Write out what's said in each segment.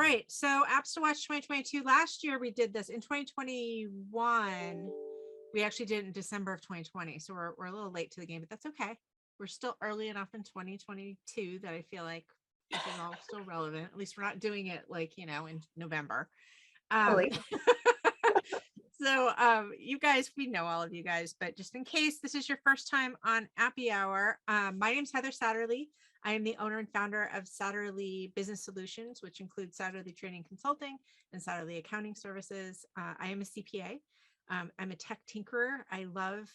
right. So apps to watch 2022. Last year we did this. In 2021. We actually did it in December of 2020. So we're a little late to the game, but that's okay. We're still early enough in 2022 that I feel like this is all still relevant. At least we're not doing it like, in November. Totally. So you guys, we know all of you guys, but just in case this is your first time on Appy Hour, my name's Heather Satterlee. I am the owner and founder of Satterlee Business Solutions, which includes Satterlee Training Consulting and Satterlee Accounting Services. I am a CPA. I'm a tech tinkerer. I love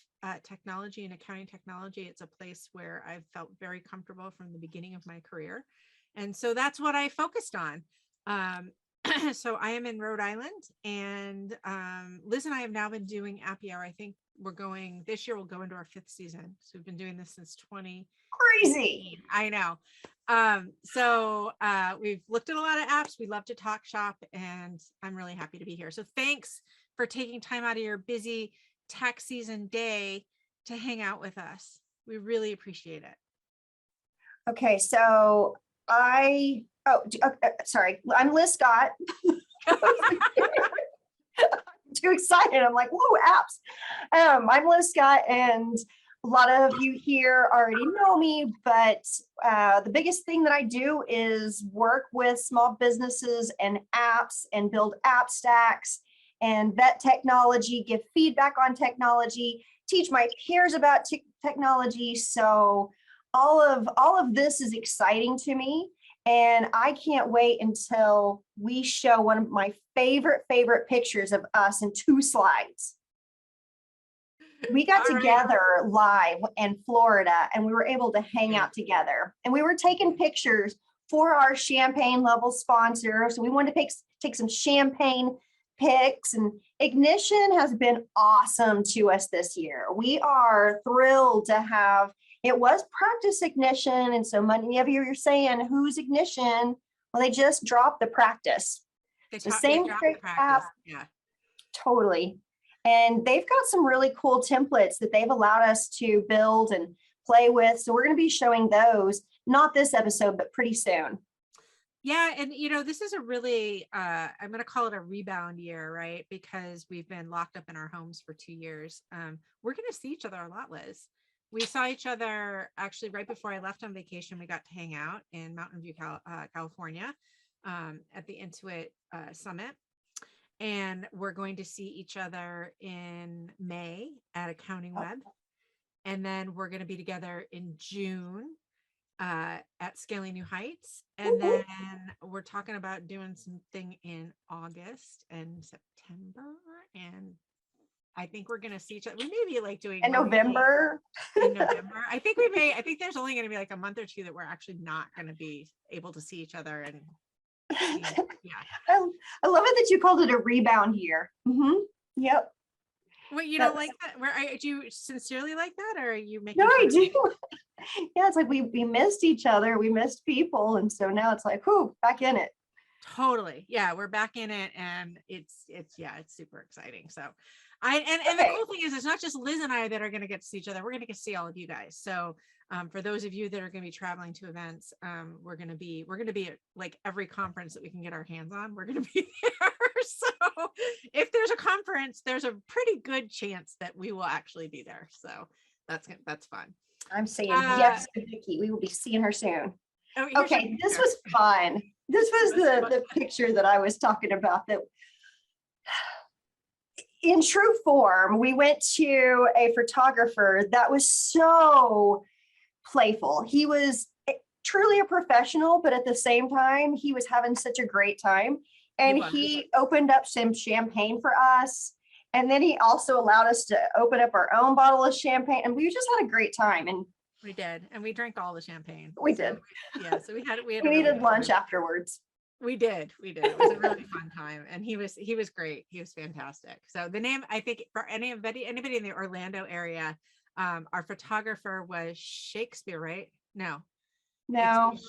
technology and accounting technology. It's a place where I've felt very comfortable from the beginning of my career. And so that's what I focused on. So I am in Rhode Island, and Liz and I have now been doing Appy Hour. I think this year we'll go into our 5th season. So we've been doing this since 20. Crazy. I know. So we've looked at a lot of apps. We love to talk shop, and I'm really happy to be here. So thanks for taking time out of your busy tax season day to hang out with us. We really appreciate it. Okay, so sorry, I'm Liz Scott. I'm too excited. I'm like, whoa, apps. I'm Liz Scott, and a lot of you here already know me, but the biggest thing that I do is work with small businesses and apps and build app stacks and vet technology, give feedback on technology, teach my peers about technology. So all of this is exciting to me. And I can't wait until we show one of my favorite pictures of us in 2 slides. We got together live in Florida, and we were able to hang out together, and we were taking pictures for our champagne level sponsor. So we wanted to take some champagne pics, and Ignition has been awesome to us this year. We are thrilled to have, it was Practice Ignition. And so many of you are saying, who's Ignition? Well, they just dropped the Practice. The same app. Yeah, totally. And they've got some really cool templates that they've allowed us to build and play with. So we're going to be showing those, not this episode, but pretty soon. Yeah. And, this is a really, I'm going to call it a rebound year, right? Because we've been locked up in our homes for 2 years. We're going to see each other a lot, Liz. We saw each other actually right before I left on vacation. We got to hang out in Mountain View, California, at the Intuit Summit. And we're going to see each other in May at Accounting Web. And then we're going to be together in June at Scaling New Heights. And then we're talking about doing something in August and September. And I think we're going to see each other. We may be like doing in November. In November. I think there's only going to be like a month or 2 that we're actually not going to be able to see each other. And yeah. I love it that you called it a rebound year. Yep. Well, you don't like that? Do you sincerely like that, or are you making? No, I do. Yeah, it's like we missed each other, we missed people, and so now it's like, whoo, back in it. Totally. Yeah, we're back in it, and it's super exciting. So and the cool thing is, it's not just Liz and I that are going to get to see each other. We're going to get to see all of you guys. So for those of you that are going to be traveling to events, we're going to be at like every conference that we can get our hands on. We're going to be there. So if there's a conference, there's a pretty good chance that we will actually be there. So that's fun. I'm saying yes to Vicki. We will be seeing her soon. Okay, this was fun. This was the picture that I was talking about. That in true form, we went to a photographer that was so playful. He was truly a professional, but at the same time, he was having such a great time. And he opened up some champagne for us. And then he also allowed us to open up our own bottle of champagne. And we just had a great time. And we did. And we drank all the champagne. We did. Yeah. So we needed lunch afterwards. We did. It was a really fun time. And he was great. He was fantastic. So the name, I think, for anybody in the Orlando area, our photographer was Shakespeare, right? No.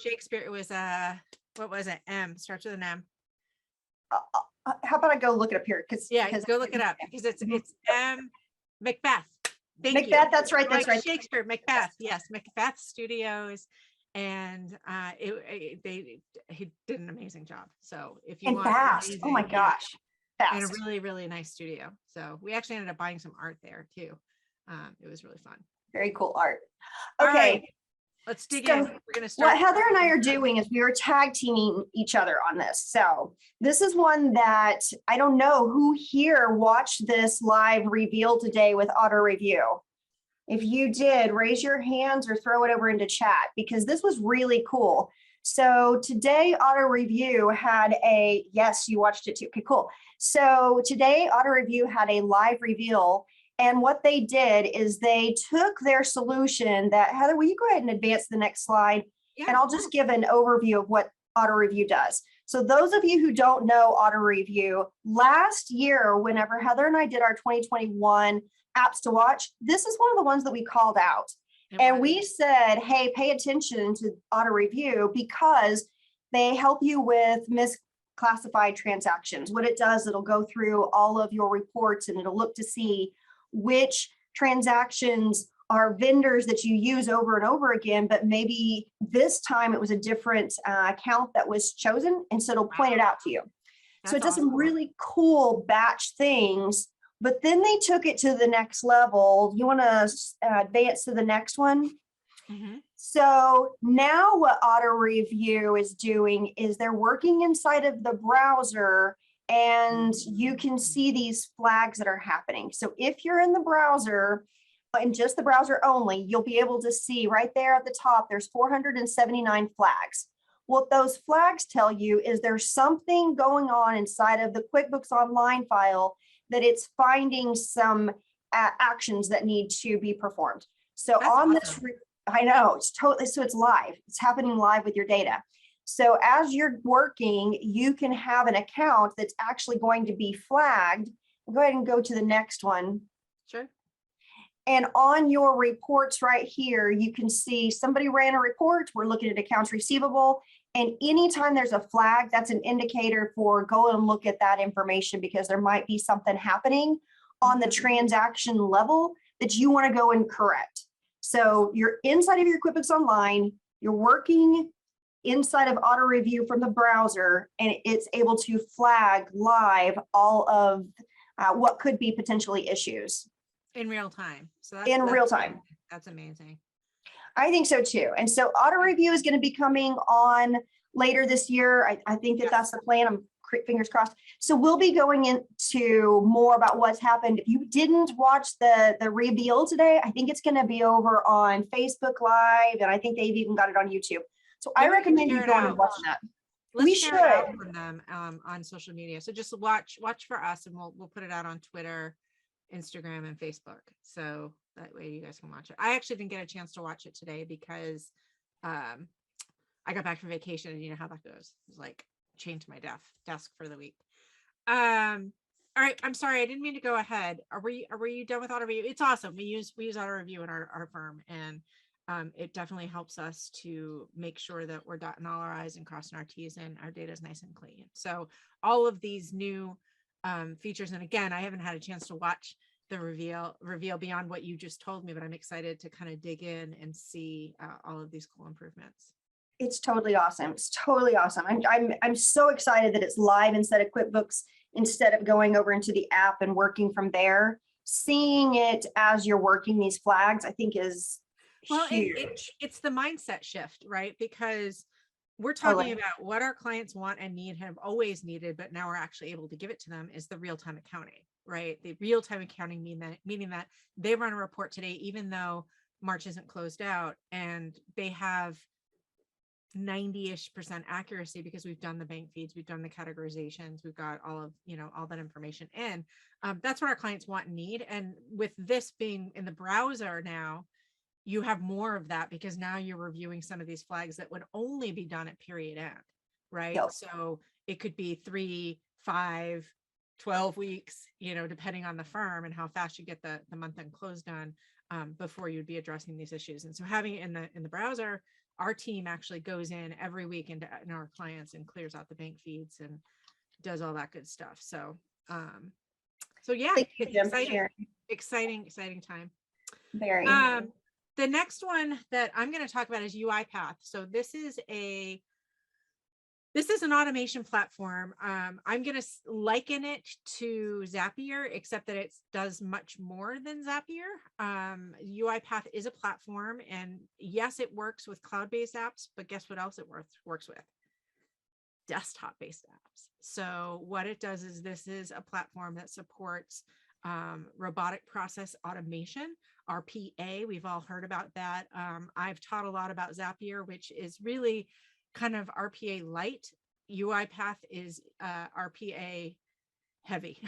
Shakespeare. It was what was it? M, starts with an M. How about I go look it up here? Because go look it up, because it's M. Macbeth. Macbeth. That's right. Shakespeare. Macbeth. Yes, Macbeth Studios. and he did an amazing job. So if you And want fast. Oh my amazing, yeah, gosh. and a Fast. really, really nice studio. So we actually ended up buying some art there too. It was really fun. Very cool art. All right, Okay. let's dig So in. We're gonna what start. Heather and I are doing is we are tag teaming each other on this. So this is one that I don't know who here watched this live reveal today with auto review. If you did, raise your hands or throw it over into chat because this was really cool. So today auto review had a, yes, you watched it too. Okay, cool. So today auto review had a live reveal, and what they did is they took their solution that, Heather, will you go ahead and advance the next slide? Yeah. And I'll just give an overview of what auto review does. So those of you who don't know auto review, last year, whenever Heather and I did our 2021 apps to watch, this is one of the ones that we called out. And we said, hey, pay attention to auto review because they help you with misclassified transactions. What it does, it'll go through all of your reports and it'll look to see which transactions are vendors that you use over and over again, but maybe this time it was a different account that was chosen, and so it'll point it out to you. So it does some really cool batch things, but then they took it to the next level. You want to advance to the next one? Mm-hmm. So now what auto review is doing is they're working inside of the browser, and you can see these flags that are happening. So if you're in the browser and just the browser only, you'll be able to see right there at the top, there's 479 flags. What those flags tell you is there's something going on inside of the QuickBooks Online file that it's finding some actions that need to be performed. So that's on awesome. This, I know, it's totally, so it's live. It's happening live with your data. So as you're working, you can have an account that's actually going to be flagged. Go ahead and go to the next one. Sure. And on your reports right here, you can see somebody ran a report. We're looking at accounts receivable. And anytime there's a flag, that's an indicator for go and look at that information because there might be something happening on the transaction level that you want to go and correct. So you're inside of your QuickBooks Online, you're working inside of auto review from the browser, and it's able to flag live all of what could be potentially issues. In real time. So that's real time. That's amazing. I think so too. And so auto review is going to be coming on later this year. I think that that's the plan. I'm fingers crossed. So we'll be going into more about what's happened. If you didn't watch the reveal today, I think it's going to be over on Facebook Live, and I think they've even got it on YouTube. So I recommend you going and watching that. Let's share it out from them on social media. So just watch for us, and we'll put it out on Twitter, Instagram, and Facebook. So that way you guys can watch it. I actually didn't get a chance to watch it today because I got back from vacation, and you know how that goes. It was like chained to my desk for the week. All right, I'm sorry, I didn't mean to go ahead. Are you done with auto review? It's awesome. We use auto review in our firm, and it definitely helps us to make sure that we're dotting all our I's and crossing our T's, and our data is nice and clean. So all of these new features, and again, I haven't had a chance to watch the reveal beyond what you just told me, but I'm excited to kind of dig in and see all of these cool improvements. It's totally awesome. It's totally awesome. I'm so excited that it's live instead of QuickBooks, instead of going over into the app and working from there. Seeing it as you're working these flags, I think is huge. It's the mindset shift, right? Because we're talking about what our clients want and need, have always needed, but now we're actually able to give it to them, is the real-time accounting, right? The real-time accounting meaning that they run a report today, even though March isn't closed out, and they have 90-ish% accuracy because we've done the bank feeds, we've done the categorizations, we've got all of, all that information in. That's what our clients want and need. And with this being in the browser now, you have more of that because now you're reviewing some of these flags that would only be done at period end, right? Yep. So it could be 3, 5, 12 weeks, depending on the firm and how fast you get the month end close done before you'd be addressing these issues. And so having it in the browser, our team actually goes in every week into our clients and clears out the bank feeds and does all that good stuff. So, yeah, exciting time. Very. The next one that I'm going to talk about is UiPath. So this is an automation platform. I'm going to liken it to Zapier, except that it does much more than Zapier. UiPath is a platform, and yes, it works with cloud-based apps, but guess what else it works with? Desktop-based apps. So what it does is this is a platform that supports robotic process automation, RPA. We've all heard about that. I've taught a lot about Zapier, which is really kind of RPA light. UiPath is RPA heavy,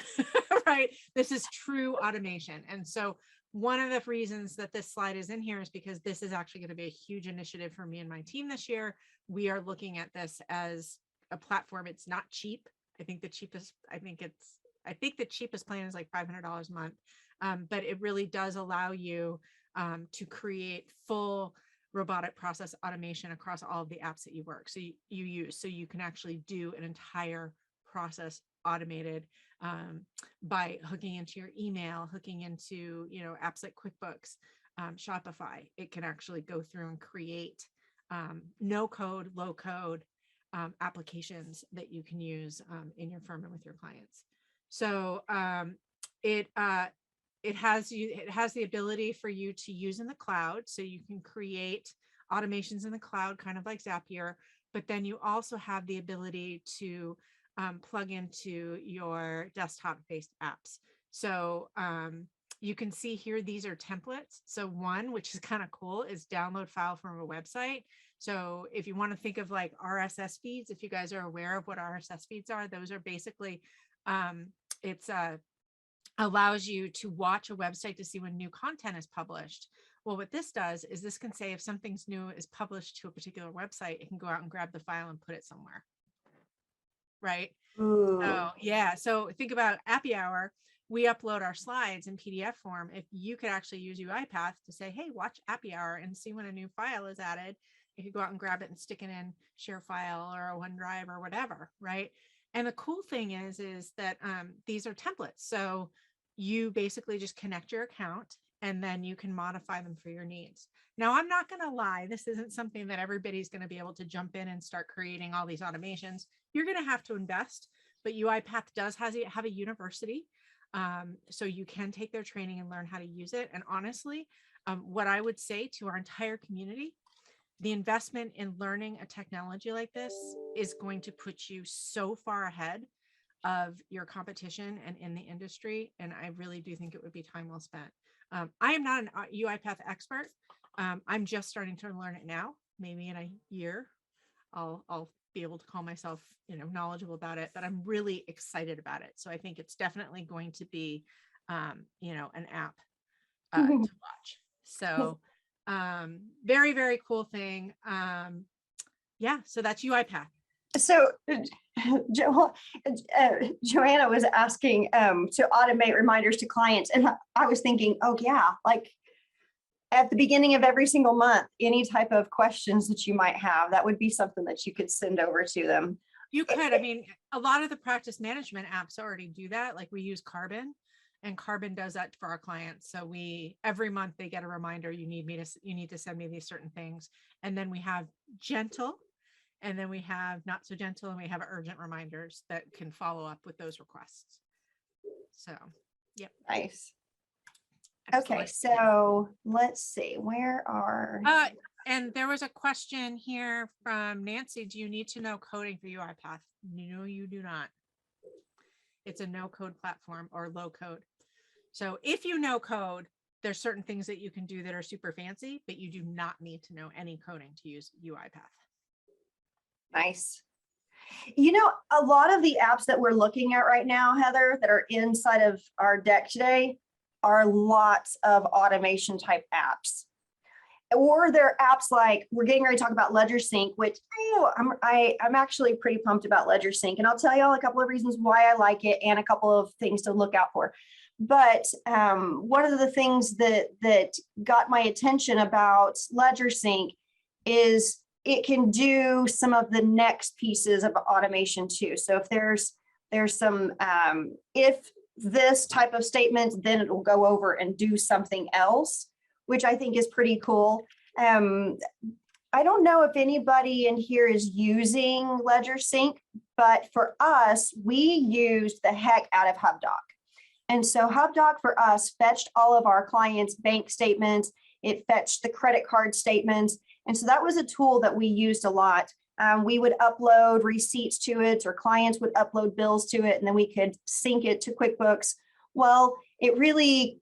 right? This is true automation. And so one of the reasons that this slide is in here is because this is actually going to be a huge initiative for me and my team this year. We are looking at this as a platform. It's not cheap. I think the cheapest plan is like $500 a month. But it really does allow you to create full robotic process automation across all of the apps that you use. So you can actually do an entire process automated by hooking into your email, hooking into, apps like QuickBooks, Shopify. It can actually go through and create no code, low code applications that you can use in your firm and with your clients. So it has the ability for you to use in the cloud, so you can create automations in the cloud, kind of like Zapier, but then you also have the ability to plug into your desktop-based apps. So you can see here, these are templates. So one, which is kind of cool, is download file from a website. So if you want to think of like RSS feeds, if you guys are aware of what RSS feeds are, those are basically, allows you to watch a website to see when new content is published. Well, what this does is this can say if something's new is published to a particular website, it can go out and grab the file and put it somewhere. Right? Ooh. So yeah, so think about Appy Hour. We upload our slides in PDF form. If you could actually use UiPath to say, hey, watch Appy Hour and see when a new file is added, you could go out and grab it and stick it in ShareFile or a OneDrive or whatever, right? And the cool thing is that these are templates. So you basically just connect your account and then you can modify them for your needs. Now, I'm not going to lie, this isn't something that everybody's going to be able to jump in and start creating all these automations. You're going to have to invest, but UiPath does have a university. So you can take their training and learn how to use it. And honestly, what I would say to our entire community, the investment in learning a technology like this is going to put you so far ahead of your competition and in the industry. And I really do think it would be time well spent. I am not an UiPath expert. I'm just starting to learn it now. Maybe in a year, I'll be able to call myself, knowledgeable about it, but I'm really excited about it. So I think it's definitely going to be, an app to watch. So very, very cool thing. Yeah, so that's UiPath. So Joanna was asking to automate reminders to clients, and I was thinking, oh yeah, like at the beginning of every single month, any type of questions that you might have, that would be something that you could send over to them. You could. I mean, a lot of the practice management apps already do that. Like we use Carbon, and Carbon does that for our clients. So every month they get a reminder, you need to send me these certain things. And then we have Gentle, and then we have Not So Gentle, and we have urgent reminders that can follow up with those requests. So, yep. Nice. Excellent. Okay, so let's see, where are and there was a question here from Nancy. Do you need to know coding for UiPath? No, you do not. It's a no code platform or low code. So if you know code, there's certain things that you can do that are super fancy, but you do not need to know any coding to use UiPath. Nice. A lot of the apps that we're looking at right now, Heather, that are inside of our deck today are lots of automation type apps. Or they're apps like, we're getting ready to talk about LedgerSync, which I'm actually pretty pumped about LedgerSync. And I'll tell y'all a couple of reasons why I like it and a couple of things to look out for. But one of the things that got my attention about LedgerSync is it can do some of the next pieces of automation too. So if there's some, if this type of statement, then it will go over and do something else. which I think is pretty cool. I don't know if anybody in here is using Ledger Sync, but for us, we used the heck out of HubDoc. And so HubDoc for us fetched all of our clients' bank statements. It fetched the credit card statements. And so that was a tool that we used a lot. We would upload receipts to it, or clients would upload bills to it, and then we could sync it to QuickBooks. Well, it really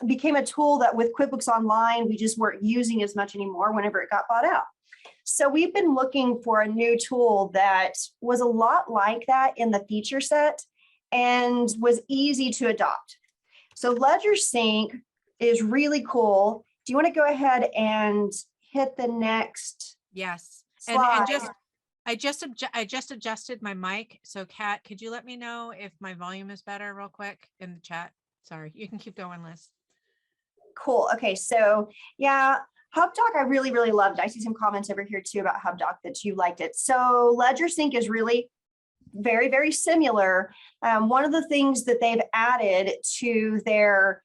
became a tool that with QuickBooks Online, we just weren't using as much anymore whenever it got bought out. So we've been looking for a new tool that was a lot like that in the feature set and was easy to adopt. So Ledger Sync is really cool. Do you want to go ahead and hit the next Yes. slide? And I just adjusted my mic. So Kat, could you let me know if my volume is better real quick in the chat? Sorry, you can keep going, Liz. Cool. Okay. So yeah, HubDoc, I really, really loved. I see some comments over here too about HubDoc that you liked it. So Ledger Sync is really very, very similar. One of the things that they've added to their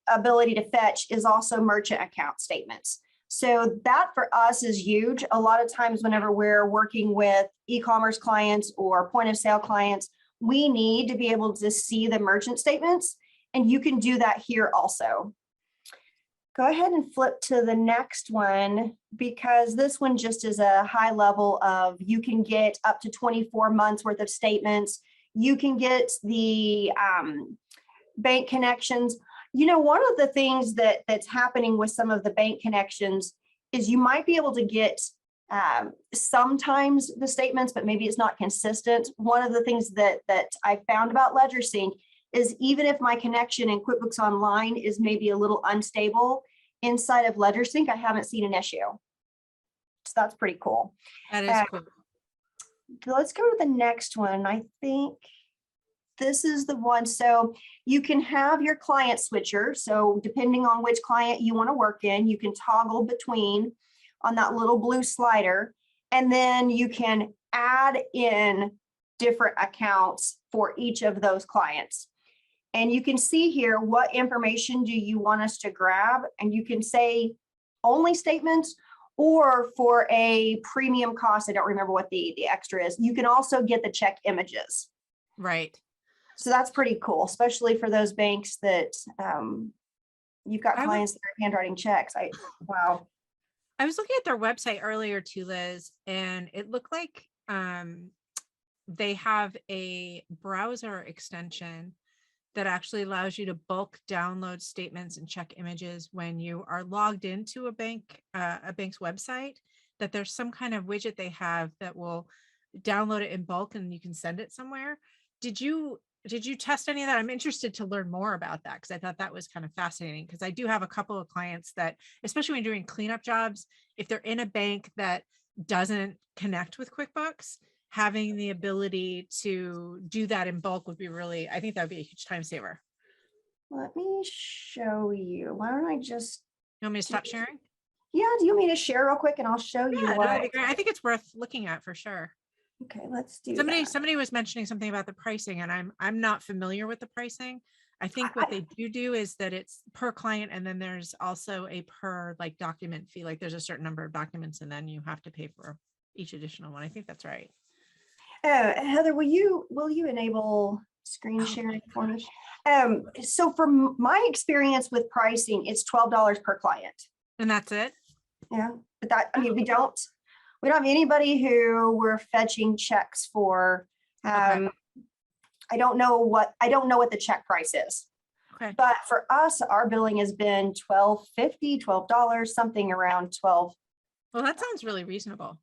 ability to fetch is also merchant account statements. So that for us is huge. A lot of times whenever we're working with e-commerce clients or point of sale clients, we need to be able to see the merchant statements, and you can do that here also. Go ahead and flip to the next one, because this one just is a high level of, you can get up to 24 months worth of statements. You can get the bank connections. You know, one of the things that's happening with some of the bank connections is you might be able to get sometimes the statements, but maybe it's not consistent. One of the things that I found about Ledger Sync is, even if my connection in QuickBooks Online is maybe a little unstable, inside of Ledger Sync, I haven't seen an issue. So that's pretty cool. That is cool. Let's go to the next one. I think this is the one. So you can have your client switcher. So depending on which client you want to work in, you can toggle between on that little blue slider, and then you can add in different accounts for each of those clients. And you can see here, what information do you want us to grab? And you can say only statements, or for a premium cost, I don't remember what the extra is, you can also get the check images. Right. So that's pretty cool, especially for those banks that you've got clients that are handwriting checks. Wow. I was looking at their website earlier too, Liz, and it looked like they have a browser extension that actually allows you to bulk download statements and check images when you are logged into a bank's website. That there's some kind of widget they have that will download it in bulk and you can send it somewhere. Did you test any of that? I'm interested to learn more about that, because I thought that was kind of fascinating, because I do have a couple of clients that, especially when doing cleanup jobs, if they're in a bank that doesn't connect with QuickBooks, having the ability to do that in bulk would be really, I think that would be a huge time saver. Let me show you. Why don't I just. You want me to stop sharing? Yeah, do you want me to share real quick and I'll show you Yeah, what? that'd be great. I think it's worth looking at for sure. Okay, let's do Somebody was mentioning something about the pricing, and I'm not familiar with the pricing. I think what they do is that it's per client, and then there's also a per like document fee. Like there's a certain number of documents, and then you have to pay for each additional one. I think that's right. Heather, will you enable screen sharing for me? So from my experience with pricing, it's $12 per client. And that's it? Yeah, but that, I mean, we don't have anybody who we're fetching checks for. Okay. I don't know what the check price is. Okay. But for us, our billing has been $12.50, $12, something around 12. Well, that sounds really reasonable.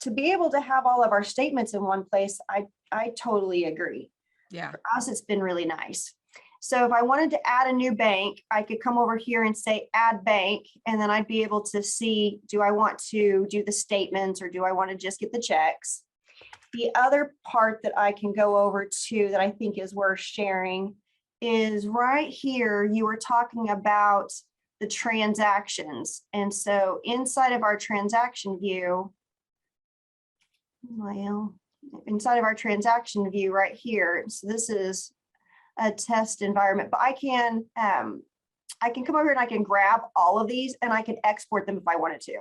To be able to have all of our statements in one place, I totally agree. Yeah. For us, it's been really nice. So if I wanted to add a new bank, I could come over here and say add bank, and then I'd be able to see, do I want to do the statements or do I want to just get the checks? The other part that I can go over to that I think is worth sharing is right here, you were talking about the transactions. And so inside of our transaction view, inside of our transaction view right here, so this is a test environment, but I can come over here and I can grab all of these and I can export them if I wanted to.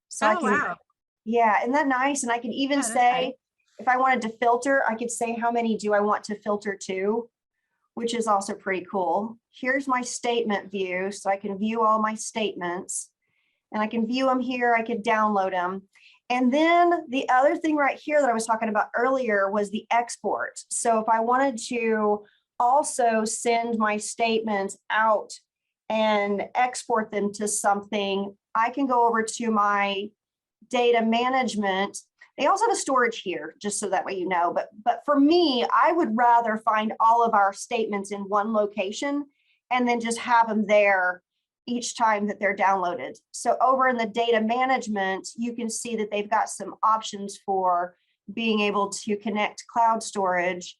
So I Oh, can, wow. yeah, isn't that nice? And I can even Yeah, that's nice. say, if I wanted to filter, I could say how many do I want to filter to, which is also pretty cool. Here's my statement view, so I can view all my statements and I can view them here. I could download them. And then the other thing right here that I was talking about earlier was the export. So if I wanted to also send my statements out and export them to something, I can go over to my data management. They also have a storage here, just so that way you know. But for me, I would rather find all of our statements in one location and then just have them there each time that they're downloaded. So over in the data management, you can see that they've got some options for being able to connect cloud storage.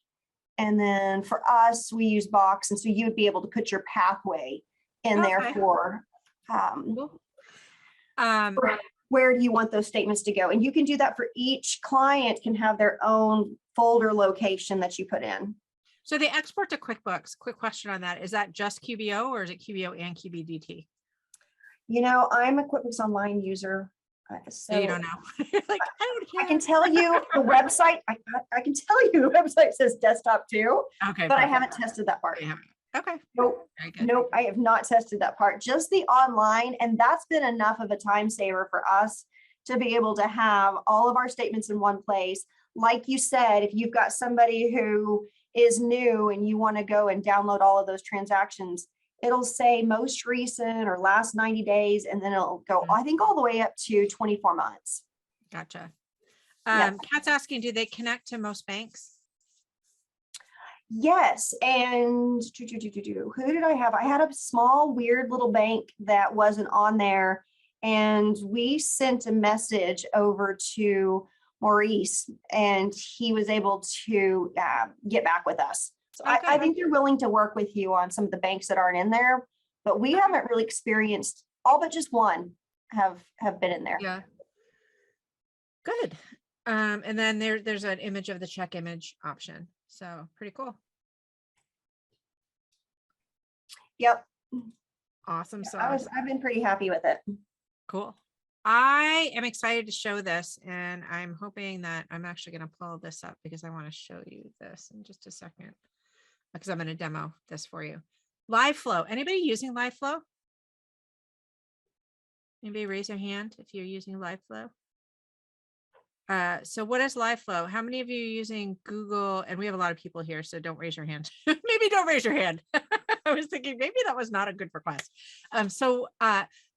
And then for us, we use Box. And so you would be able to put your pathway in there Okay. for Cool. Um, where do you want those statements to go? And you can do that for each client, can have their own folder location that you put in. so the export to QuickBooks, quick question on that. Is that just QBO or is it QBO and QBDT? You know, I'm a QuickBooks Online user. So you So don't know. You're like, I don't I care. can tell you the website, I can tell you the website says desktop too, Okay. but I Perfect. haven't tested that part. Yeah. Okay. Nope. Very good. Nope, I have not tested that part, just the online. And that's been enough of a time saver for us to be able to have all of our statements in one place. Like you said, if you've got somebody who is new and you want to go and download all of those transactions, it'll say most recent or last 90 days, and then it'll go, I think, all the way up to 24 months. Gotcha. Yep. Kat's asking, do they connect to most banks? Yes, and who did I have? I had a small, weird little bank that wasn't on there, and we sent a message over to Maurice, and he was able to get back with us. So I think they're willing to work with you on some of the banks that aren't in there, but we haven't really experienced, all but just one have been in there. Yeah. Good. And then there's an image of the check image option. So pretty cool. Yep. Awesome Yeah, sauce. I've been pretty happy with it. Cool. I am excited to show this, and I'm hoping that I'm actually going to pull this up because I want to show you this in just a second, because I'm going to demo this for you. LiveFlow. Anybody using LiveFlow? Anybody raise your hand if you're using LiveFlow? So what is LiveFlow? How many of you are using Google? And we have a lot of people here, so don't raise your hand. Maybe don't raise your hand. I was thinking maybe that was not a good request.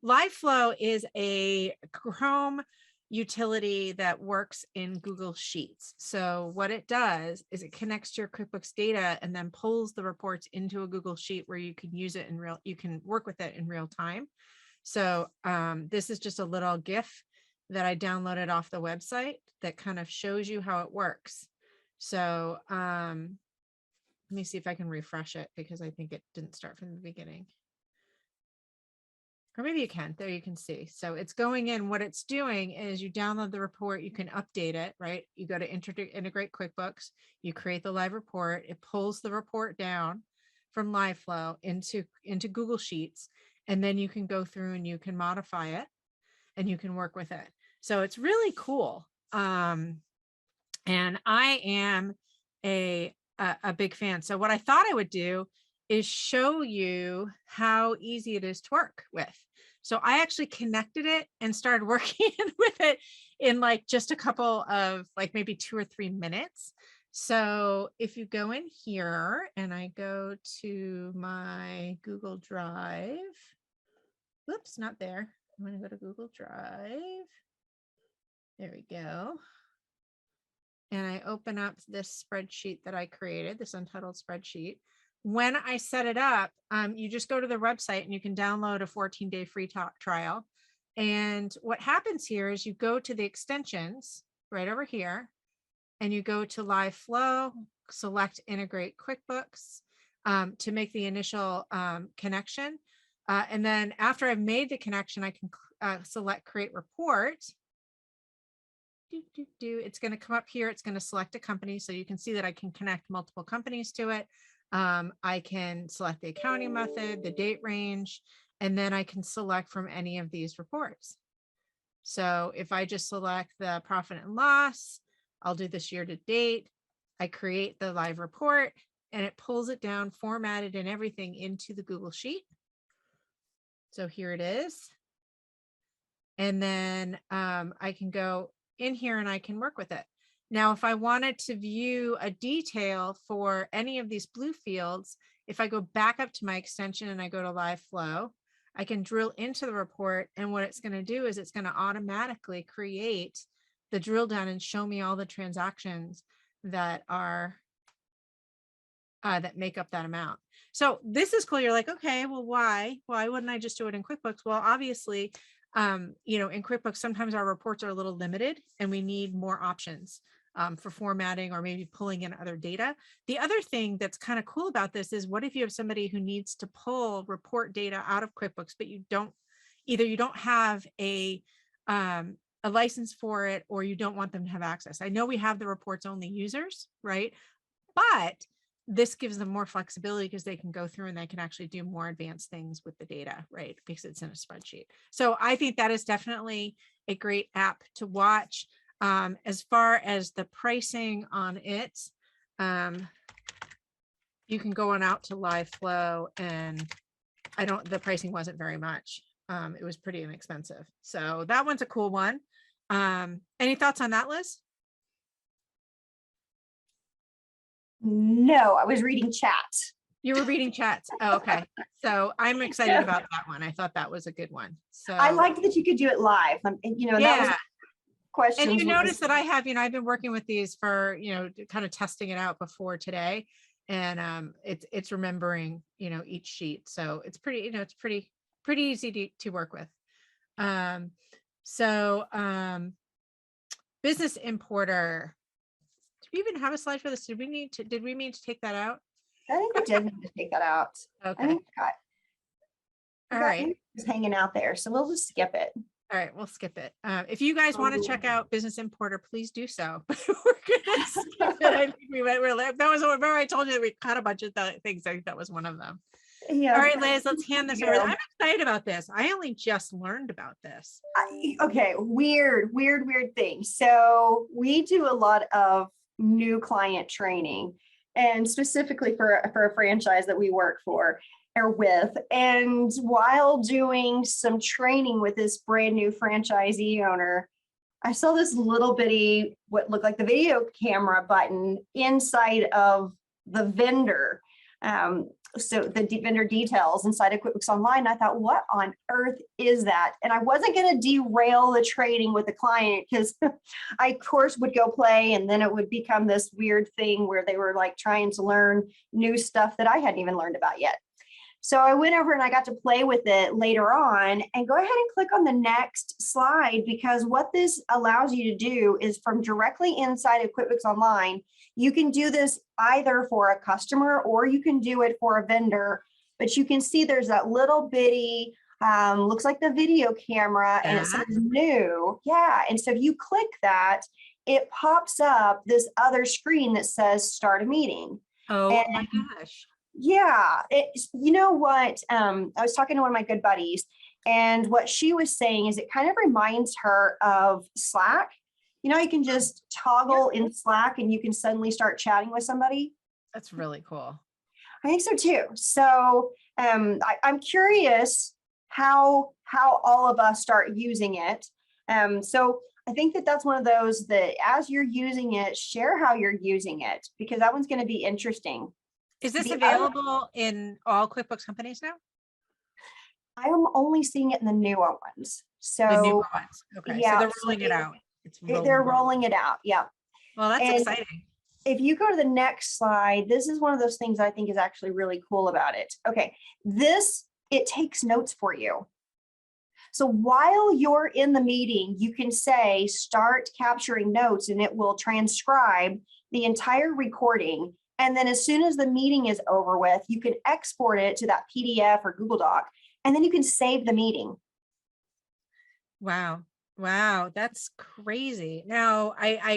LiveFlow is a Chrome utility that works in Google Sheets. So what it does is it connects to your QuickBooks data and then pulls the reports into a Google Sheet where you can use it you can work with it in real time. So this is just a little GIF that I downloaded off the website that kind of shows you how it works. So let me see if I can refresh it because I think it didn't start from the beginning. Or maybe you can. There you can see. So it's going in. What it's doing is you download the report, you can update it, right? You go to integrate QuickBooks, you create the live report, it pulls the report down from LiveFlow into Google Sheets, and then you can go through and you can modify it and you can work with it. So it's really cool. And I am a big fan. So what I thought I would do is show you how easy it is to work with. So I actually connected it and started working with it in like just a couple of like maybe 2 or 3 minutes. So if you go in here and I go to my Google Drive, whoops, not there. I'm going to go to Google Drive. There we go. And I open up this spreadsheet that I created, this untitled spreadsheet. When I set it up, you just go to the website and you can download a 14-day free trial. And what happens here is you go to the extensions right over here and you go to LiveFlow, select integrate QuickBooks to make the initial connection. And then after I've made the connection, I can select create report. It's going to come up here. It's going to select a company. So you can see that I can connect multiple companies to it. I can select the accounting method, the date range, and then I can select from any of these reports. So if I just select the profit and loss, I'll do this year to date. I create the live report and it pulls it down, formatted and everything into the Google Sheet. So here it is. And then I can go in here and I can work with it. Now, if I wanted to view a detail for any of these blue fields, if I go back up to my extension and I go to live flow, I can drill into the report. And what it's going to do is it's going to automatically create the drill down and show me all the transactions that are that make up that amount. So this is cool. You're like, okay, well, why wouldn't I just do it in QuickBooks? Well, obviously, you know, in QuickBooks, sometimes our reports are a little limited and we need more options for formatting or maybe pulling in other data. The other thing that's kind of cool about this is what if you have somebody who needs to pull report data out of QuickBooks, but you don't have a license for it, or you don't want them to have access. I know we have the reports only users, right? But this gives them more flexibility because they can go through and they can actually do more advanced things with the data, right? Because it's in a spreadsheet. So I think that is definitely a great app to watch. As far as the pricing on it, you can go on out to live flow and the pricing wasn't very much. It was pretty inexpensive. So that one's a cool one. Any thoughts on that, Liz? No, I was reading chat. You were reading chats. Oh, okay. So I'm excited about that one. I thought that was a good one. So I liked that you could do it live. You know, yeah. that was questions. And you notice that I have, I've been working with these for, kind of testing it out before today. And it's remembering, each sheet. So it's pretty, it's pretty easy to work with. Business importer. Do we even have a slide for this? Did we mean to take that out? I think we did need to take that out. Okay. I think all right. It's hanging out there. So we'll just skip it. All right, we'll skip it. If you guys want to check out Business Importer, please do so. But we're gonna skip it. I think that was remember I told you that we cut a bunch of things. I think that was one of them. Yeah. All right, Liz, let's hand this over. I'm excited about this. I only just learned about this. Okay, weird thing. So we do a lot of new client training, and specifically for a franchise that we work for or with. And while doing some training with this brand new franchisee owner, I saw this little bitty, what looked like the video camera button inside of the vendor. So the vendor details inside of QuickBooks Online. I thought, what on earth is that? And I wasn't going to derail the training with the client because I, of course, would go play, and then it would become this weird thing where they were like trying to learn new stuff that I hadn't even learned about yet. So I went over and I got to play with it later on, and go ahead and click on the next slide, because what this allows you to do is from directly inside of QuickBooks Online, you can do this either for a customer or you can do it for a vendor, but you can see there's that little bitty, looks like the video camera, and it says new. Yeah. And so if you click that, it pops up this other screen that says start a meeting. Oh my gosh. Yeah, you know what? I was talking to one of my good buddies, and what she was saying is it kind of reminds her of Slack. You can just toggle in Slack and you can suddenly start chatting with somebody. That's really cool. I think so too. So I'm curious how all of us start using it. So I think that's one of those that as you're using it, share how you're using it, because that one's going to be interesting. Is this available in all QuickBooks companies now? I am only seeing it in the newer ones. So the newer ones. Okay. Yeah, so they're rolling it out. They're rolling it out. Yeah. Well, that's exciting. If you go to the next slide, this is one of those things I think is actually really cool about it. Okay. It takes notes for you. So while you're in the meeting, you can say, start capturing notes, and it will transcribe the entire recording. And then as soon as the meeting is over with, you can export it to that PDF or Google Doc, and then you can save the meeting. Wow. That's crazy. Now,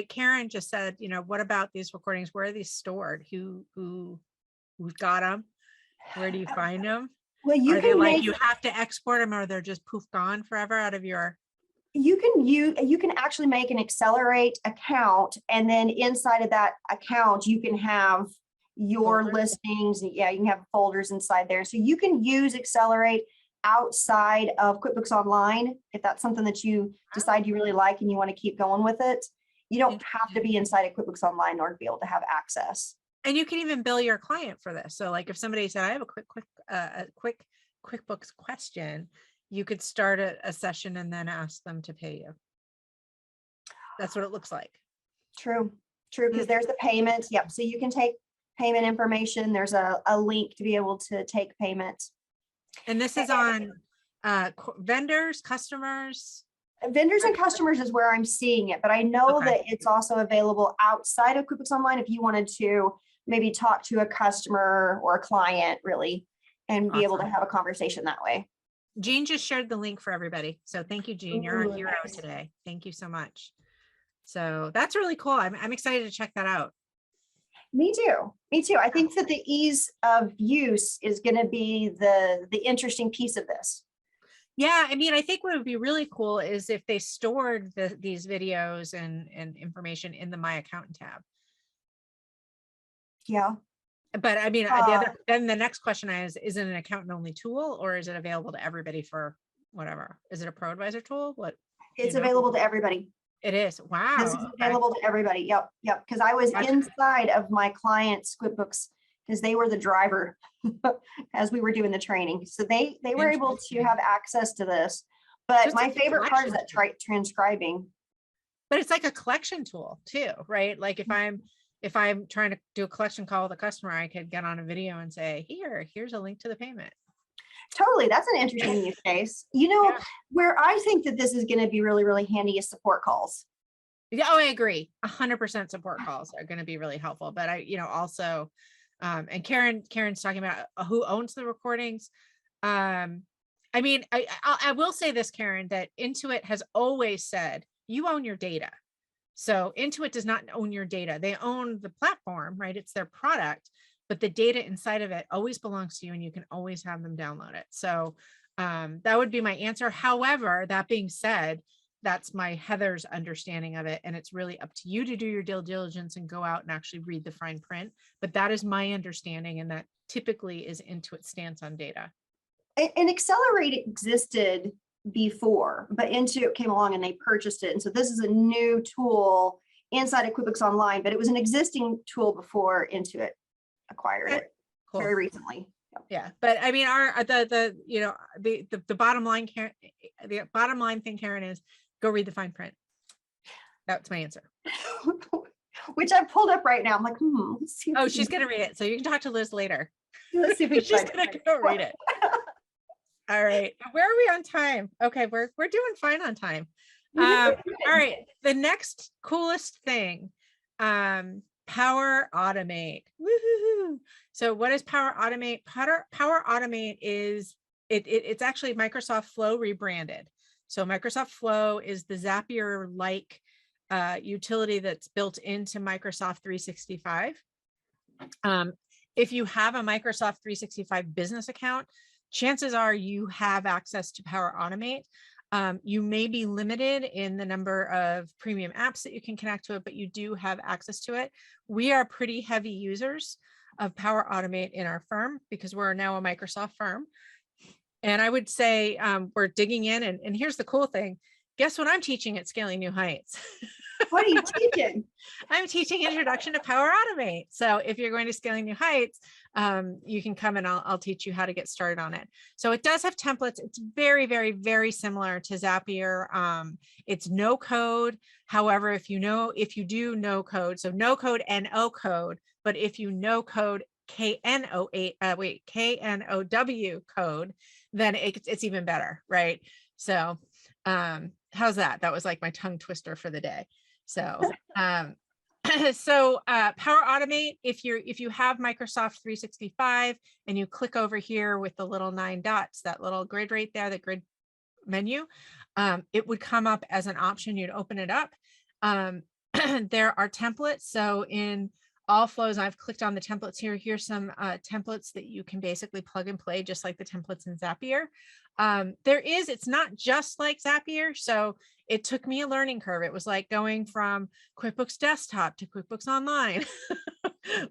Karen just said, what about these recordings? Where are these stored? Who Who's got them? Where do you find them? Well, you Are they can like make you have to export them, or they're just poof gone forever out of your? you can actually make an Accelerate account, and then inside of that account you can have your Folders? listings. Yeah, you can have folders inside there, so you can use Accelerate outside of QuickBooks Online if that's something that you decide you really like and you want to keep going with it. You don't have to Interesting. be inside of QuickBooks Online in order to be able to have access. And you can even bill your client for this. So like if somebody said, I have a quick QuickBooks question, you could start a session and then ask them to pay you. That's what it looks like. True, because Mm. there's the payment. Yep, so you can take payment information. There's a link to be able to take payment. And this is on vendors, customers. Vendors and customers is where I'm seeing it, but I know Okay. that it's also available outside of QuickBooks Online if you wanted to maybe talk to a customer or a client really and be able to Awesome. have a conversation that way. Jean just shared the link for everybody. So thank you, Jean. You're Ooh, a hero nice. today. Thank you so much. So that's really cool. I'm excited to check that out. Me too. Me too. I think that the ease of use is going to be the interesting piece of this. Yeah, I mean, I think what would be really cool is if they stored these videos and information in the My Accountant tab. Yeah. But I mean, then the next question is it an accountant only tool, or is it available to everybody for whatever? Is it a Pro Advisor tool? What? It's available to everybody. It is. Wow. This is available to everybody. Yep. Because I was inside of my clients' QuickBooks because they were the driver as we were doing the training. So they were able to have access to this. But my favorite part is that transcribing. But it's like a collection tool too, right? Like if I'm trying to do a collection call with a customer, I could get on a video and say, here's a link to the payment. Totally. That's an interesting use case. Where I think that this is going to be really, really handy is support calls. Yeah, oh, I agree. 100% support calls are going to be really helpful. But also, and Karen's talking about who owns the recordings. I mean, I will say this, Karen, that Intuit has always said you own your data. So Intuit does not own your data. They own the platform, right? It's their product, but the data inside of it always belongs to you and you can always have them download it. So that would be my answer. However, that being said, that's my Heather's understanding of it. And it's really up to you to do your due diligence and go out and actually read the fine print. But that is my understanding. And that typically is Intuit's stance on data. And Accelerate existed before, but Intuit came along and they purchased it. And so this is a new tool inside of QuickBooks Online, but it was an existing tool before Intuit acquired it very recently. Yeah, but I mean, the bottom line, Karen, the bottom line thing, Karen, is go read the fine print. That's my answer. Which I pulled up right now. I'm like, let's see. Oh, she's gonna read it, so you can talk to Liz later. Let's see if she's gonna go read it. All right, where are we on time? Okay, we're doing fine on time. All right, the next coolest thing, Power Automate. Woo-hoo-hoo. So what is Power Automate? Power Automate is it's actually Microsoft Flow rebranded. So Microsoft Flow is the Zapier-like utility that's built into Microsoft 365. If you have a Microsoft 365 business account, chances are you have access to Power Automate. You may be limited in the number of premium apps that you can connect to it, but you do have access to it. We are pretty heavy users of Power Automate in our firm because we're now a Microsoft firm. And I would say we're digging in. And here's the cool thing. Guess what I'm teaching at Scaling New Heights? What are you teaching? I'm teaching Introduction to Power Automate. So if you're going to Scaling New Heights, you can come and I'll teach you how to get started on it. So it does have templates. It's very, very, very similar to Zapier. It's no code. However, if you do no code, so no code, NO code, but if you no code KNOW code, then it's even better, right? So how's that? That was like my tongue twister for the day. So Power Automate, if you have Microsoft 365 and you click over here with the little 9 dots, that little grid right there, the grid menu, it would come up as an option. You'd open it up. There are templates. So in all flows. I've clicked on the templates here. Here's some templates that you can basically plug and play, just like the templates in Zapier. It's not just like Zapier. So it took me a learning curve. It was like going from QuickBooks Desktop to QuickBooks Online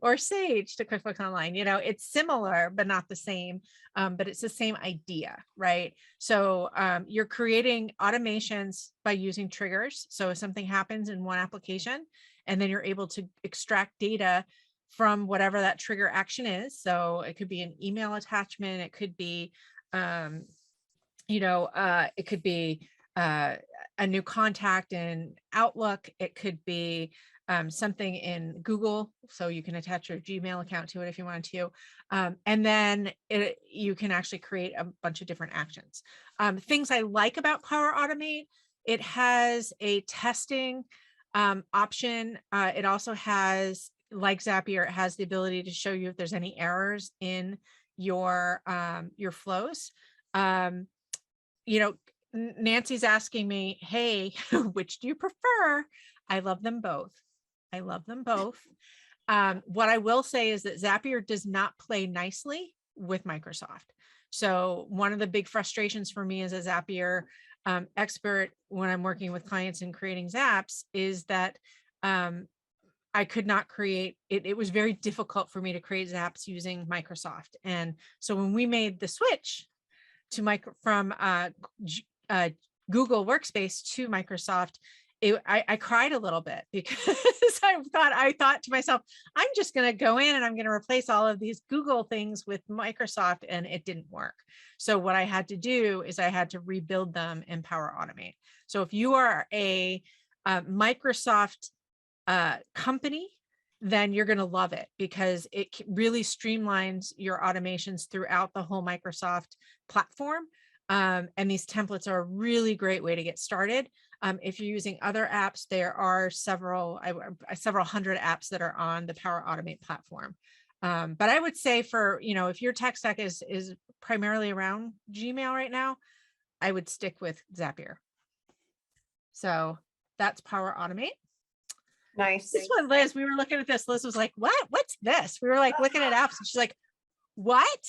or Sage to QuickBooks Online. It's similar, but not the same. But it's the same idea, right? So you're creating automations by using triggers. So if something happens in one application, and then you're able to extract data from whatever that trigger action is. So it could be an email attachment. It could be, it could be a new contact in Outlook. It could be something in Google. So you can attach your Gmail account to it if you want to. And then you can actually create a bunch of different actions. Things I like about Power Automate, it has a testing option. It also has, like Zapier, it has the ability to show you if there's any errors in your flows. Nancy's asking me, hey, which do you prefer? I love them both. I love them both. What I will say is that Zapier does not play nicely with Microsoft. So one of the big frustrations for me as a Zapier expert when I'm working with clients and creating Zaps is that I could not create it. It was very difficult for me to create Zaps using Microsoft. And so when we made the switch to from Google Workspace to Microsoft, I cried a little bit because I thought to myself, I'm just going to go in and I'm going to replace all of these Google things with Microsoft, and it didn't work. So what I had to do is I had to rebuild them in Power Automate. So if you are a Microsoft company, then you're going to love it because it really streamlines your automations throughout the whole Microsoft platform. And these templates are a really great way to get started. If you're using other apps, there are several hundred apps that are on the Power Automate platform. But I would say if your tech stack is primarily around Gmail right now, I would stick with Zapier. So that's Power Automate. Nice. This one, Liz, we were looking at this. Liz was like, what's this? We were like looking at apps and she's like, what?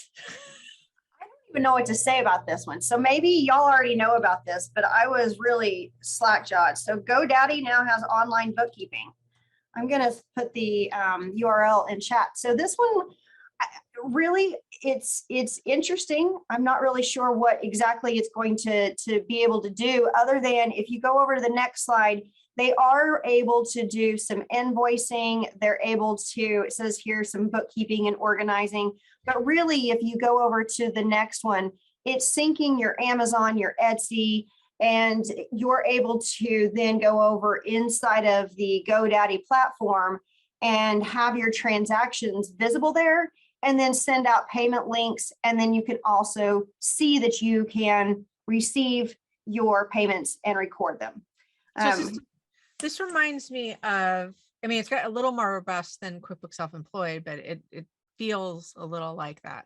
I don't even know what to say about this one. So maybe y'all already know about this, but I was really slack-jawed. So GoDaddy now has online bookkeeping. I'm going to put the URL in chat. So this one, really, it's interesting. I'm not really sure what exactly it's going to be able to do, other than if you go over to the next slide, they are able to do some invoicing. They're able to, it says here, some bookkeeping and organizing. But really, if you go over to the next one, it's syncing your Amazon, your Etsy, and you're able to then go over inside of the GoDaddy platform and have your transactions visible there, and then send out payment links. And then you can also see that you can receive your payments and record them. So this reminds me of, it's got a little more robust than QuickBooks Self-Employed, but it feels a little like that.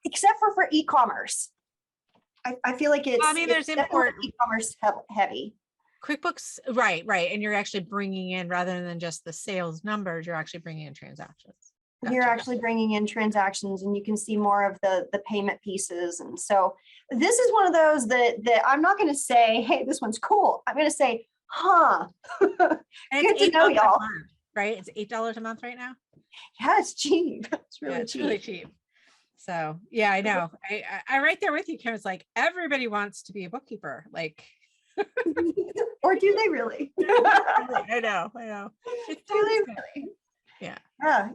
Except for e-commerce. I feel like it's, there's import e-commerce heavy. QuickBooks, right. And you're actually bringing in, rather than just the sales numbers, you're actually bringing in transactions. Gotcha. You're actually bringing in transactions, and you can see more of the payment pieces. And so this is one of those that I'm not going to say, hey, this one's cool. I'm going to say, huh. Good to know, y'all. Right? It's $8 a month right now. Yeah, it's cheap. It's really cheap. Really cheap. So yeah, I know. I right there with you, Kim. It's like everybody wants to be a bookkeeper. Like, or do they really? I know. Do they really? Yeah.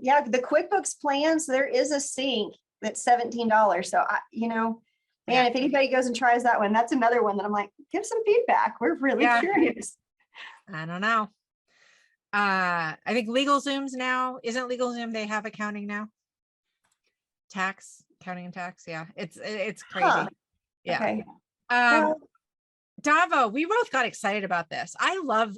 Yeah. The QuickBooks plans, there is a sync that's $17. So man, if anybody goes and tries that one, that's another one that I'm like, give some feedback. We're really curious. I don't know. I think LegalZoom's now, isn't LegalZoom, they have accounting now? Accounting and tax. Yeah. It's crazy. Huh. Yeah. Okay. Davo, we both got excited about this. I love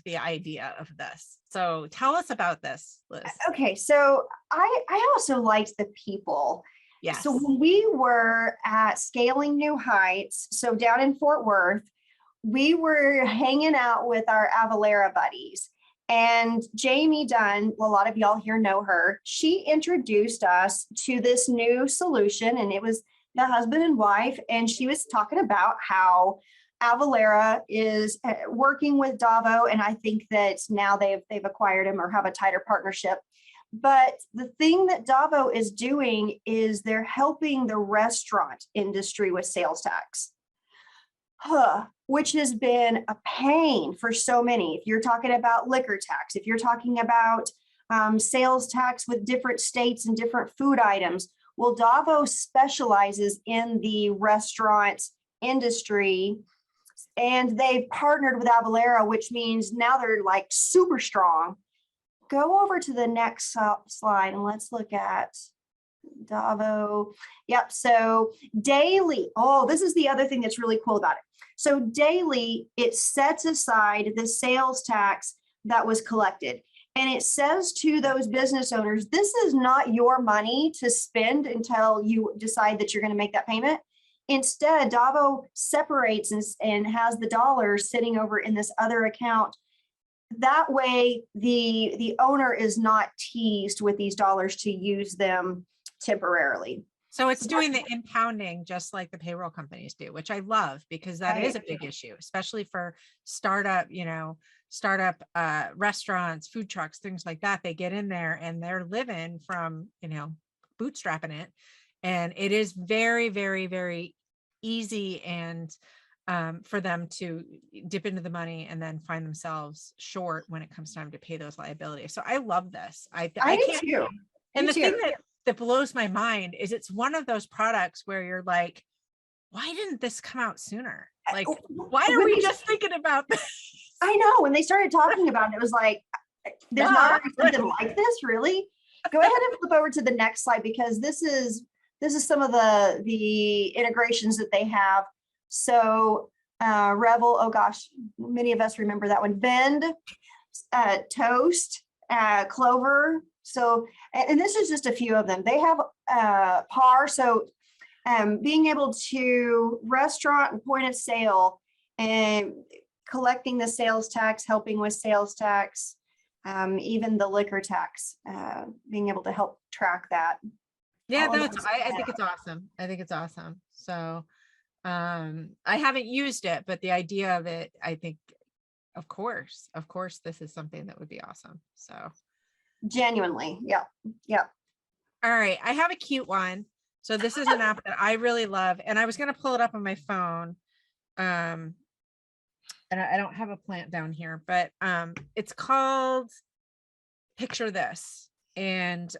the idea of this. So tell us about this, Liz. Okay. So I also liked the people. Yes. So when we were at Scaling New Heights, so down in Fort Worth, we were hanging out with our Avalera buddies. And Jamie Dunn, a lot of y'all here know her. She introduced us to this new solution, and it was the husband and wife. And she was talking about how Avalera is working with Davo, and I think that now they've acquired him or have a tighter partnership. But the thing that Davo is doing is they're helping the restaurant industry with sales tax, which has been a pain for so many. If you're talking about liquor tax, if you're talking about sales tax with different states and different food items, well, Davo specializes in the restaurant industry, and they've partnered with Avalera, which means now they're like super strong. Go over to the next slide and let's look at Davo. Yep. So daily. Oh, this is the other thing that's really cool about it. So daily, it sets aside the sales tax that was collected. And it says to those business owners, this is not your money to spend until you decide that you're going to make that payment. Instead, Davo separates and has the dollars sitting over in this other account. That way, the owner is not teased with these dollars to use them temporarily. So it's doing the impounding just like the payroll companies do, which I love, because that is a big issue, especially for startup restaurants, food trucks, things like that. They get in there and they're living from, bootstrapping it. And it is very, very, very easy and for them to dip into the money and then find themselves short when it comes time to pay those liabilities. So I love this. I can't too. And the thing that blows my mind is it's one of those products where you're like, why didn't this come out sooner? Like, why are we just thinking about this? I know, when they started talking about it, it was like, there's not something like this, really? Go ahead and flip over to the next slide, because this is some of the integrations that they have. So Revel, oh gosh, many of us remember that one. Vend, Toast, Clover. So, and this is just a few of them. They have PAR. So being able to restaurant and point of sale and collecting the sales tax, helping with sales tax, even the liquor tax, being able to help track that. Yeah, I think it's awesome. I think it's awesome. So I haven't used it, but the idea of it, I think, of course, this is something that would be awesome. So genuinely. Yeah. All right. I have a cute one. So this is an app that I really love, and I was going to pull it up on my phone. And I don't have a plant down here, but it's called Picture This. And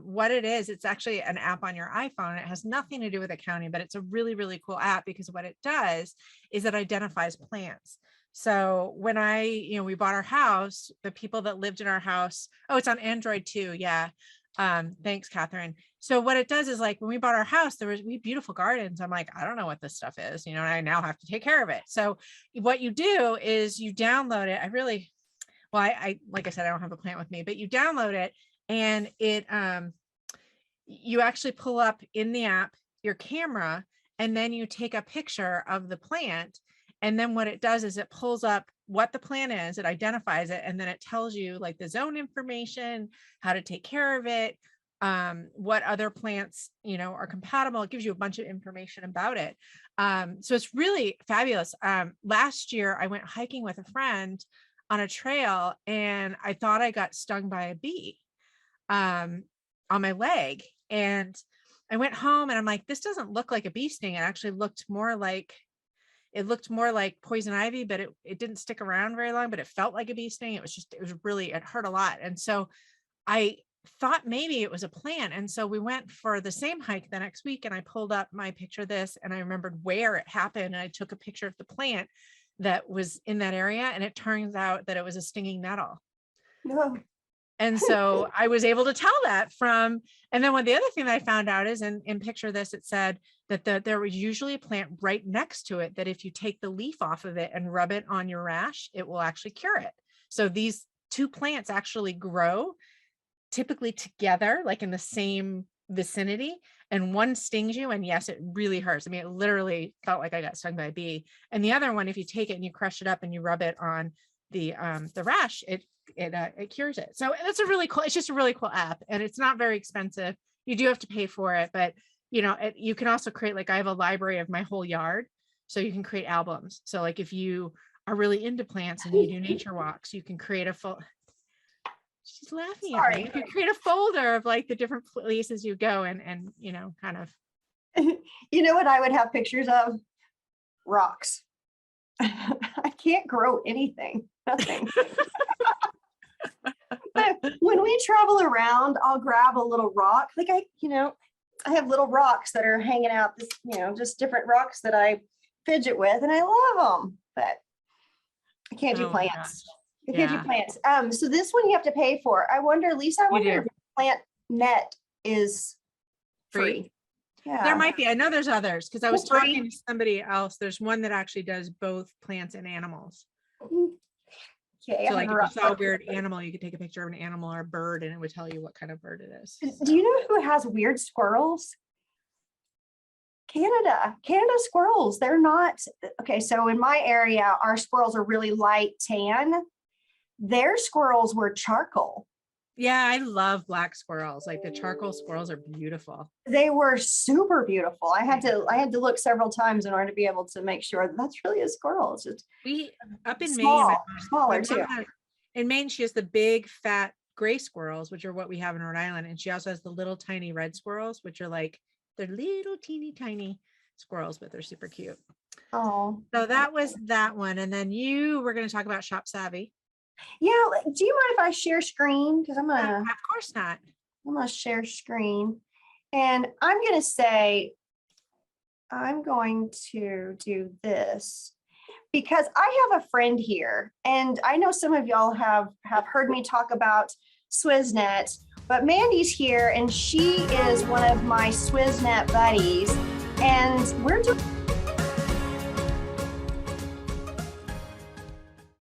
what it is, it's actually an app on your iPhone. It has nothing to do with accounting, but it's a really, really cool app, because what it does is it identifies plants. So when we bought our house, the people that lived in our house, it's on Android too. Yeah. Thanks, Catherine. So what it does is, like, when we bought our house, we had beautiful gardens. I'm like, I don't know what this stuff is, and I now have to take care of it. So what you do is you download it. I like I said, I don't have a plant with me, but you download it, and it, you actually pull up in the app your camera, and then you take a picture of the plant. And then what it does is it pulls up what the plant is, it identifies it, and then it tells you, like, the zone information, how to take care of it, what other plants, are compatible. It gives you a bunch of information about it. So it's really fabulous. Last year I went hiking with a friend on a trail, and I thought I got stung by a bee on my leg. And I went home and I'm like, this doesn't look like a bee sting. It actually looked more like poison ivy, but it didn't stick around very long, but it felt like a bee sting. It hurt a lot. And so I thought maybe it was a plant. And so we went for the same hike the next week, and I pulled up my Picture This, and I remembered where it happened. And I took a picture of the plant that was in that area. And it turns out that it was a stinging nettle. No. And so I was able to tell that and then the other thing that I found out is in Picture This, it said that there was usually a plant right next to it that if you take the leaf off of it and rub it on your rash, it will actually cure it. So these two plants actually grow typically together, like in the same vicinity. and one stings you, and yes, it really hurts. I mean, it literally felt like I got stung by a bee. And the other one, if you take it and you crush it up and you rub it on the rash, it cures it. So that's a really cool, it's just a really cool app, and it's not very expensive. You do have to pay for it, but you know, you can also create, like I have a library of my whole yard, so you can create albums. So like if you are really into plants and you do nature walks, you can create a full, she's laughing at me. You can create a folder of like the different places you go and you know, kind of. You know what I would have pictures of? Rocks. I can't grow anything, nothing. But when we travel around, I'll grab a little rock. Like I have little rocks that are hanging out, just different rocks that I fidget with, and I love them, but I can't do plants. I can't do plants. So this one you have to pay for. I wonder, Lisa, I wonder if Plant Net is free. Yeah. There might be. I know there's others, because I was talking to somebody else. There's one that actually does both plants and animals. Okay. So like if you saw a weird animal, you could take a picture of an animal or a bird and it would tell you what kind of bird it is. Do you know who has weird squirrels? Canada squirrels. They're not, okay, so in my area, our squirrels are really light tan. Their squirrels were charcoal. Yeah, I love black squirrels. Like the charcoal squirrels are beautiful. They were super beautiful. I had to look several times in order to be able to make sure that that's really a squirrel. It's just we up in small, Maine, smaller too. In Maine, she has the big fat gray squirrels, which are what we have in Rhode Island, and she also has the little tiny red squirrels, which are like they're little teeny tiny squirrels, but they're super cute. Oh, so that was that one, and then you were going to talk about Shop Savvy. Yeah, do you mind if I share screen? Because I'm gonna. Of course not. I'm gonna share screen, and I'm gonna say, I'm going to do this because I have a friend here, and I know some of y'all have heard me talk about SwissNet, but Mandy's here, and she is one of my SwissNet buddies.